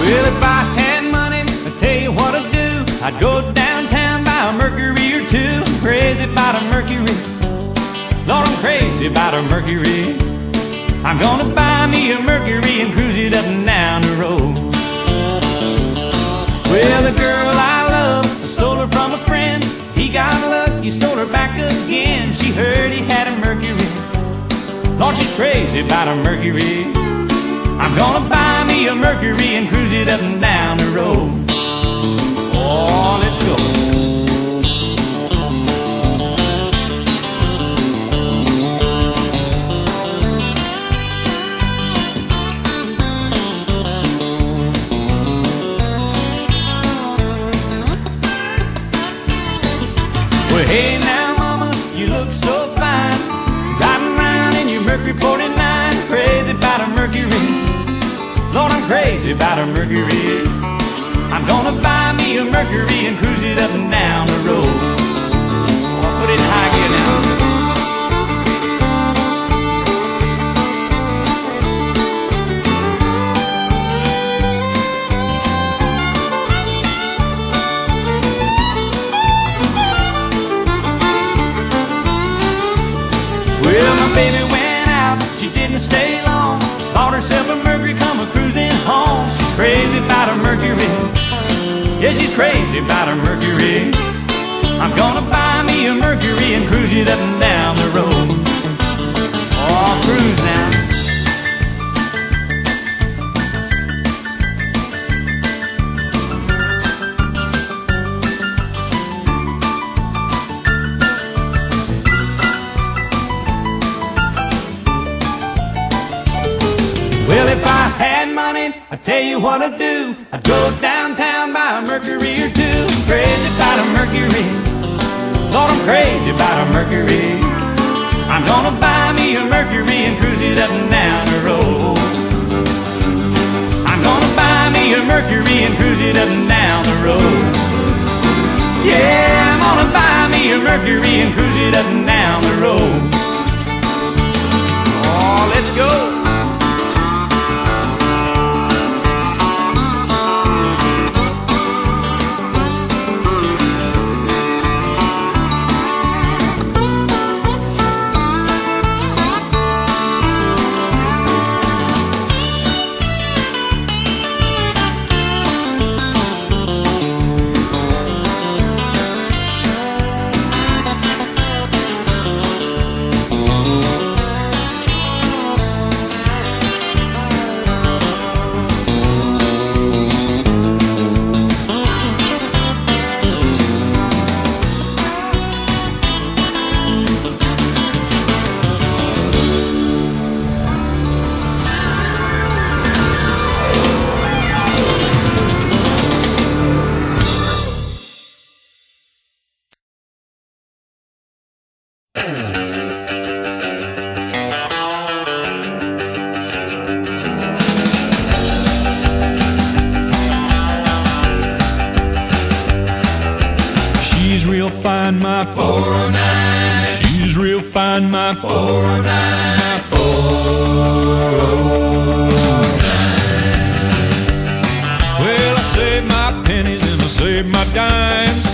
Well, if I had money, I'd tell you what I'd do. I'd go downtown, buy a Mercury or two. I'm crazy about a Mercury. Lord, I'm crazy about a Mercury. I'm gonna buy me a Mercury and cruise it up and down the road. Well, the girl I love, I stole her from a friend. He got lucky, stole her back again. She heard he had a Mercury. Lord, she's crazy about a Mercury. I'm gonna buy me a Mercury and cruise it up and down the road. Oh, let's go. Well, hey now, mama, you look so fine, driving around in your Mercury 49. Crazy about a Mercury. Lord, I'm crazy about a Mercury. I'm gonna buy me a Mercury and cruise it up and down the road. Oh, put it in high gear now. Well, my baby went out, she didn't stay long. Bought herself a Mercury, come a cruising home. She's crazy about a Mercury. Yeah, she's crazy about a Mercury. I'm gonna buy me a Mercury and cruise it up and down the road. Oh, cruise now. Well, if I had money, I'd tell you what I'd do. I'd go downtown, buy a Mercury or two. Crazy about a Mercury. Lord, I'm crazy about a Mercury. I'm gonna buy me a Mercury and cruise it up and down the road. I'm gonna buy me a Mercury and cruise it up and down the road. Yeah, I'm gonna buy me a Mercury and cruise it up and down the road. Oh, let's go. She's real fine, my 409. She's real fine, my 409. My 409. Well, I save my pennies and I save my dimes.